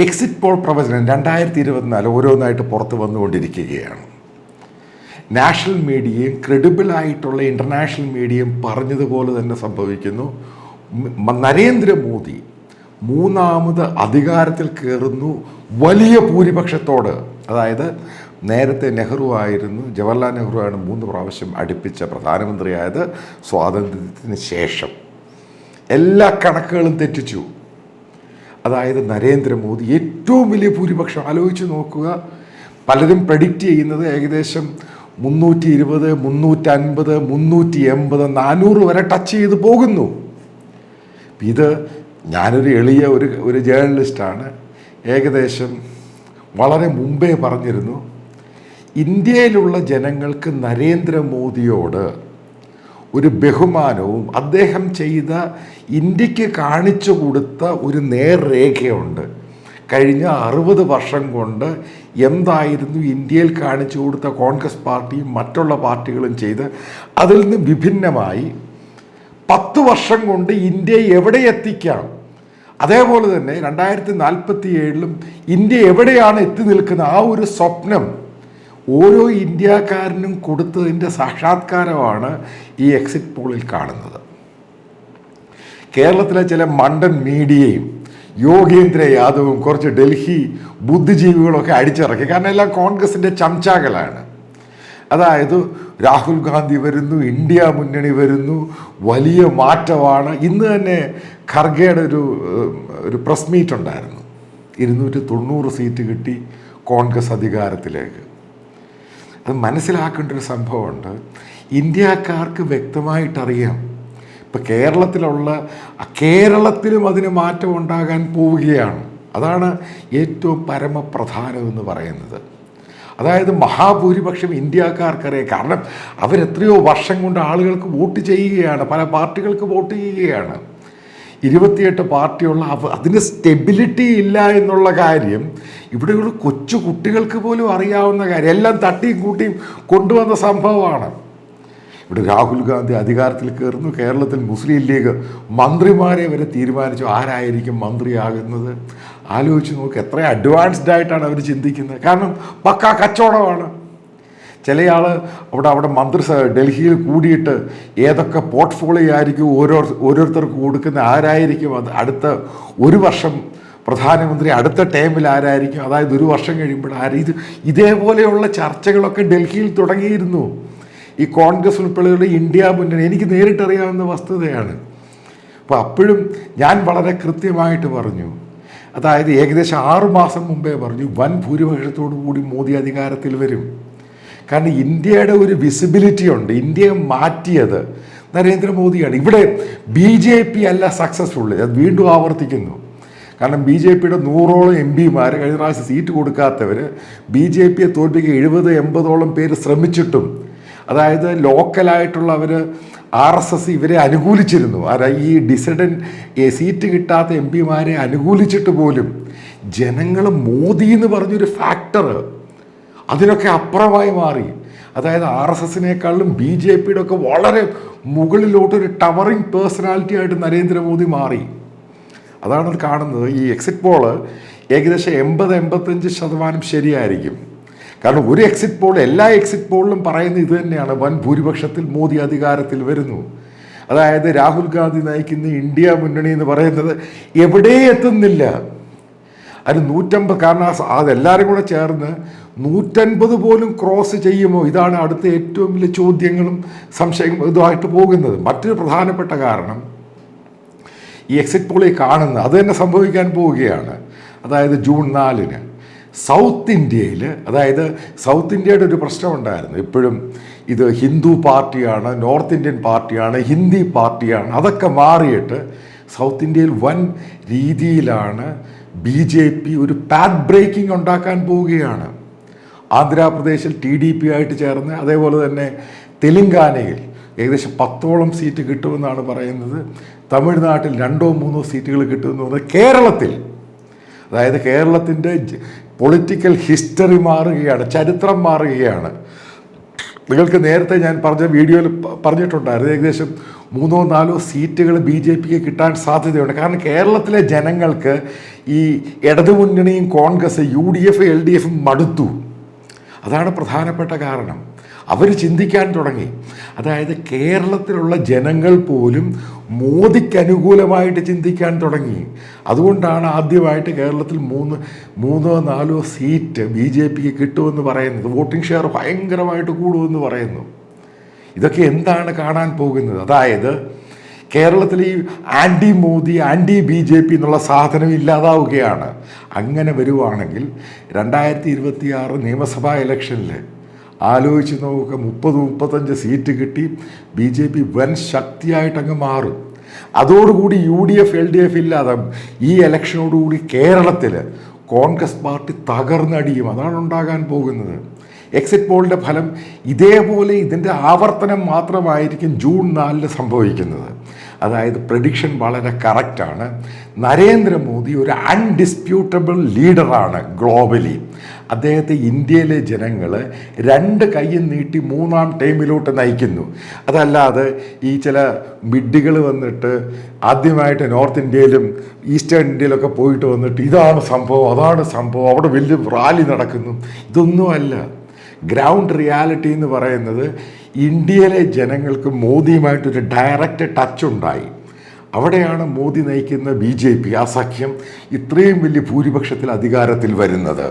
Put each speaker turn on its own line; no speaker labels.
Exit poll പ്രവചനം 2024 ഓരോന്നായിട്ട് പുറത്ത് വന്നുകൊണ്ടിരിക്കുകയാണ്. നാഷണൽ മീഡിയയും ക്രെഡിബിളായിട്ടുള്ള ഇൻ്റർനാഷണൽ മീഡിയയും പറഞ്ഞതുപോലെ തന്നെ സംഭവിക്കുന്നു. നരേന്ദ്രമോദി മൂന്നാമത് അധികാരത്തിൽ കയറുന്നു വലിയ ഭൂരിപക്ഷത്തോട്. അതായത് നേരത്തെ നെഹ്റു ആയിരുന്നു, ജവഹർലാൽ നെഹ്റു ആണ് 3 പ്രാവശ്യം അടുപ്പിച്ച പ്രധാനമന്ത്രിയായത് സ്വാതന്ത്ര്യത്തിന് ശേഷം. എല്ലാ കണക്കുകളും തെറ്റിച്ചു. അതായത് നരേന്ദ്രമോദി ഏറ്റവും വലിയ ഭൂരിപക്ഷം ആലോചിച്ച് നോക്കുക. പലരും പ്രെഡിക്റ്റ് ചെയ്യുന്നത് ഏകദേശം 320, 350, 380, 400 വരെ ടച്ച് ചെയ്ത് പോകുന്നു. ഇത് ഞാനൊരു എളിയ ഒരു ജേർണലിസ്റ്റാണ്. ഏകദേശം വളരെ മുമ്പേ പറഞ്ഞിരുന്നു, ഇന്ത്യയിലുള്ള ജനങ്ങൾക്ക് നരേന്ദ്രമോദിയോട് ഒരു ബഹുമാനവും അദ്ദേഹം ചെയ്ത ഇന്ത്യക്ക് കാണിച്ചു കൊടുത്ത ഒരു നേർരേഖയുണ്ട്. കഴിഞ്ഞ 60 വർഷം കൊണ്ട് എന്തായിരുന്നു ഇന്ത്യയിൽ കാണിച്ചു കൊടുത്ത കോൺഗ്രസ് പാർട്ടിയും മറ്റുള്ള പാർട്ടികളും ചെയ്ത്, അതിൽ നിന്ന് വിഭിന്നമായി 10 വർഷം കൊണ്ട് ഇന്ത്യയെ എവിടെ എത്തിക്കാം, അതേപോലെ തന്നെ 2047 ഇന്ത്യ എവിടെയാണ് എത്തി നിൽക്കുന്നത്, ആ ഒരു സ്വപ്നം ഓരോ ഇന്ത്യക്കാരനും കൊടുത്തതിൻ്റെ സാക്ഷാത്കാരമാണ് ഈ എക്സിറ്റ് പോളിൽ കാണുന്നത്. കേരളത്തിലെ ചില മണ്ടൻ മീഡിയയും യോഗേന്ദ്ര യാദവും കുറച്ച് ഡൽഹി ബുദ്ധിജീവികളൊക്കെ അടിച്ചിറക്കി. കാരണം എല്ലാം കോൺഗ്രസിൻ്റെ ചംചാകളാണ്. അതായത് രാഹുൽ ഗാന്ധി വരുന്നു, ഇന്ത്യ മുന്നണി വരുന്നു, വലിയ മാറ്റമാണ്. ഇന്ന് തന്നെ ഖർഗയുടെ ഒരു പ്രസ് മീറ്റ് ഉണ്ടായിരുന്നു. 290 സീറ്റ് കിട്ടി കോൺഗ്രസ് അധികാരത്തിലേക്ക്. അത് മനസ്സിലാക്കേണ്ട ഒരു സംഭവമുണ്ട്. ഇന്ത്യക്കാർക്ക് വ്യക്തമായിട്ടറിയാം, ഇപ്പം കേരളത്തിലും അതിന് മാറ്റം ഉണ്ടാകാൻ പോവുകയാണ്. അതാണ് ഏറ്റവും പരമപ്രധാനമെന്ന് പറയുന്നത്. അതായത് മഹാഭൂരിപക്ഷം ഇന്ത്യക്കാർക്കറിയാം. കാരണം അവരെത്രയോ വർഷം കൊണ്ട് ആളുകൾക്ക് വോട്ട് ചെയ്യുകയാണ്, പല പാർട്ടികൾക്ക് വോട്ട് ചെയ്യുകയാണ്. 28 പാർട്ടിയുള്ള അതിന് സ്റ്റെബിലിറ്റി ഇല്ല എന്നുള്ള കാര്യം ഇവിടെയുള്ള കൊച്ചു കുട്ടികൾക്ക് പോലും അറിയാവുന്ന കാര്യം. എല്ലാം തട്ടിയും കൂട്ടിയും കൊണ്ടുവന്ന സംഭവമാണ്. ഇവിടെ രാഹുൽ ഗാന്ധി അധികാരത്തിൽ കയറുന്നു. കേരളത്തിൽ മുസ്ലിം ലീഗ് മന്ത്രിമാരെ വരെ തീരുമാനിച്ചു ആരായിരിക്കും മന്ത്രിയാകുന്നത്. ആലോചിച്ച് നോക്ക്, എത്ര അഡ്വാൻസ്ഡ് ആയിട്ടാണ് അവർ ചിന്തിക്കുന്നത്. കാരണം പക്കാ കച്ചവടമാണ്. ചിലയാൾ അവിടെ ഡൽഹിയിൽ കൂടിയിട്ട് ഏതൊക്കെ പോർട്ട്ഫോളിയോ ആയിരിക്കും ഓരോരുത്തർക്ക് കൊടുക്കുന്ന, ആരായിരിക്കും അത് അടുത്ത 1 വർഷം പ്രധാനമന്ത്രി, അടുത്ത ടൈമിൽ ആരായിരിക്കും, അതായത് 1 വർഷം കഴിയുമ്പോൾ ഇതേപോലെയുള്ള ചർച്ചകളൊക്കെ ഡൽഹിയിൽ തുടങ്ങിയിരുന്നു. ഈ കോൺഗ്രസ് ഉൾപ്പെടെയുള്ള ഇന്ത്യ മുന്നണി എനിക്ക് നേരിട്ടറിയാവുന്ന വസ്തുതയാണ്. അപ്പോൾ അപ്പോഴും ഞാൻ വളരെ കൃത്യമായിട്ട് പറഞ്ഞു, അതായത് ഏകദേശം 6 മാസം മുമ്പേ പറഞ്ഞു, വൻ ഭൂരിപക്ഷത്തോടു കൂടി മോദി അധികാരത്തിൽ വരും. കാരണം ഇന്ത്യയുടെ ഒരു വിസിബിലിറ്റി ഉണ്ട്. ഇന്ത്യയെ മാറ്റിയത് നരേന്ദ്രമോദിയാണ്. ഇവിടെ BJP അല്ല സക്സസ്ഫുൾ. അത് വീണ്ടും ആവർത്തിക്കുന്നു. കാരണം BJPയുടെ 100ഓളം MP കഴിഞ്ഞ പ്രാവശ്യം സീറ്റ് കൊടുക്കാത്തവർ BJPയെ തോൽപ്പിക്കുക 70-80ഓളം പേര് ശ്രമിച്ചിട്ടും, അതായത് ലോക്കലായിട്ടുള്ളവർ RSS ഇവരെ അനുകൂലിച്ചിരുന്നു. ഈ ഡിസിഡൻറ്റ് സീറ്റ് കിട്ടാത്ത MP അനുകൂലിച്ചിട്ട് പോലും ജനങ്ങൾ മോദി എന്ന് പറഞ്ഞൊരു ഫാക്ടർ അതിനൊക്കെ അപ്പുറമായി മാറി. അതായത് RSSനേക്കാളും BJPയുടെ ഒക്കെ വളരെ മുകളിലോട്ടൊരു ടവറിങ് പേഴ്സണാലിറ്റി ആയിട്ട് നരേന്ദ്രമോദി മാറി. അതാണത് കാണുന്നത്. ഈ എക്സിറ്റ് പോള് ഏകദേശം 80-85% ശരിയായിരിക്കും. കാരണം ഒരു എക്സിറ്റ് പോൾ, എല്ലാ എക്സിറ്റ് പോളിലും പറയുന്നത് ഇത് തന്നെയാണ്, വൻ ഭൂരിപക്ഷത്തിൽ മോദി അധികാരത്തിൽ വരുന്നു. അതായത് രാഹുൽ ഗാന്ധി നയിക്കുന്ന ഇന്ത്യ മുന്നണി എന്ന് പറയുന്നത് എവിടെ എത്തുന്നില്ല. അത് 150, കാരണം അതെല്ലാവരും കൂടെ ചേർന്ന് 150 പോലും ക്രോസ് ചെയ്യുമോ? ഇതാണ് അടുത്ത ഏറ്റവും വലിയ ചോദ്യങ്ങളും സംശയങ്ങളും ഇതുമായിട്ട് പോകുന്നത്. മറ്റൊരു പ്രധാനപ്പെട്ട കാരണം ഈ എക്സിറ്റ് പോളിൽ കാണുന്ന അത് തന്നെ സംഭവിക്കാൻ പോവുകയാണ്. അതായത് ജൂൺ 4 സൗത്ത് ഇന്ത്യയിൽ, അതായത് സൗത്ത് ഇന്ത്യയുടെ ഒരു പ്രശ്നമുണ്ടായിരുന്നു. ഇപ്പോഴും ഇത് ഹിന്ദു പാർട്ടിയാണ്, നോർത്ത് ഇന്ത്യൻ പാർട്ടിയാണ്, ഹിന്ദി പാർട്ടിയാണ്. അതൊക്കെ മാറിയിട്ട് സൗത്ത് ഇന്ത്യയിൽ വൻ രീതിയിലാണ് BJP ഒരു പാത്ത് ബ്രേക്കിംഗ് ഉണ്ടാക്കാൻ പോവുകയാണ്. ആന്ധ്രാപ്രദേശിൽ TDP ആയിട്ട് ചേർന്ന്, അതേപോലെ തന്നെ തെലുങ്കാനയിൽ ഏകദേശം 10ഓളം സീറ്റ് കിട്ടുമെന്നാണ് പറയുന്നത്. തമിഴ്നാട്ടിൽ 2-3 സീറ്റുകൾ കിട്ടുമെന്ന് പറഞ്ഞാൽ കേരളത്തിൽ, അതായത് കേരളത്തിൻ്റെ പൊളിറ്റിക്കൽ ഹിസ്റ്ററി മാറുകയാണ്, ചരിത്രം മാറുകയാണ്. നിങ്ങൾക്ക് നേരത്തെ ഞാൻ പറഞ്ഞ വീഡിയോയിൽ പറഞ്ഞിട്ടുണ്ടായിരുന്നു, ഏകദേശം 3-4 സീറ്റുകൾ ബി ജെ പിക്ക് കിട്ടാൻ സാധ്യതയുണ്ട്. കാരണം കേരളത്തിലെ ജനങ്ങൾക്ക് ഈ ഇടതുമുന്നണിയും Congress, U D F, L D എഫും മടുത്തു. അതാണ് പ്രധാനപ്പെട്ട കാരണം. അവർ ചിന്തിക്കാൻ തുടങ്ങി. അതായത് കേരളത്തിലുള്ള ജനങ്ങൾ പോലും മോദിക്ക് അനുകൂലമായിട്ട് ചിന്തിക്കാൻ തുടങ്ങി. അതുകൊണ്ടാണ് ആദ്യമായിട്ട് കേരളത്തിൽ 3-4 സീറ്റ് ബി ജെ പിക്ക് കിട്ടുമെന്ന് പറയുന്നത്. വോട്ടിംഗ് ഷെയർ ഭയങ്കരമായിട്ട് കൂടുമെന്ന് പറയുന്നു. ഇതൊക്കെ എന്താണ് കാണാൻ പോകുന്നത്? അതായത് കേരളത്തിൽ ഈ anti Modi, anti B J P എന്നുള്ള സാധനം ഇല്ലാതാവുകയാണ്. അങ്ങനെ വരുവാണെങ്കിൽ 2026 നിയമസഭാ ഇലക്ഷനിൽ ആലോചിച്ച് നോക്കുക, 30-35 സീറ്റ് കിട്ടി ബി ജെ പി വൻ ശക്തിയായിട്ടങ്ങ് മാറും. അതോടുകൂടി U D F, L D F ഇല്ലാതെ ഈ ഇലക്ഷനോടുകൂടി കേരളത്തിൽ കോൺഗ്രസ് പാർട്ടി തകർന്നടിയും. അതാണ് ഉണ്ടാകാൻ പോകുന്നത്. എക്സിറ്റ് പോളിൻ്റെ ഫലം ഇതേപോലെ ഇതിൻ്റെ ആവർത്തനം മാത്രമായിരിക്കും ജൂൺ 4 സംഭവിക്കുന്നത്. അതായത് പ്രഡിക്ഷൻ വളരെ കറക്റ്റാണ്. നരേന്ദ്രമോദി ഒരു അൺഡിസ്പ്യൂട്ടബിൾ ലീഡറാണ് ഗ്ലോബലി. അദ്ദേഹത്തെ ഇന്ത്യയിലെ ജനങ്ങൾ 2 കൈയും നീട്ടി 3-ാം ടൈമിലോട്ട് നയിക്കുന്നു. അതല്ലാതെ ഈ ചില മിഡ്ഡികൾ വന്നിട്ട് ആദ്യമായിട്ട് നോർത്ത് ഇന്ത്യയിലും ഈസ്റ്റേൺ ഇന്ത്യയിലൊക്കെ പോയിട്ട് വന്നിട്ട് ഇതാണ് സംഭവം, അതാണ് സംഭവം, അവിടെ വലിയ റാലി നടക്കുന്നു, ഇതൊന്നുമല്ല. ഗ്രൗണ്ട് റിയാലിറ്റി എന്ന് പറയുന്നത് ഇന്ത്യയിലെ ജനങ്ങൾക്ക് മോദിയുമായിട്ടൊരു ഡയറക്റ്റ് ടച്ച് ഉണ്ടായി. അവിടെയാണ് മോദി നയിക്കുന്ന ബി ജെ പി, ആ സഖ്യം ഇത്രയും വലിയ ഭൂരിപക്ഷത്തിൽ അധികാരത്തിൽ വരുന്നത്.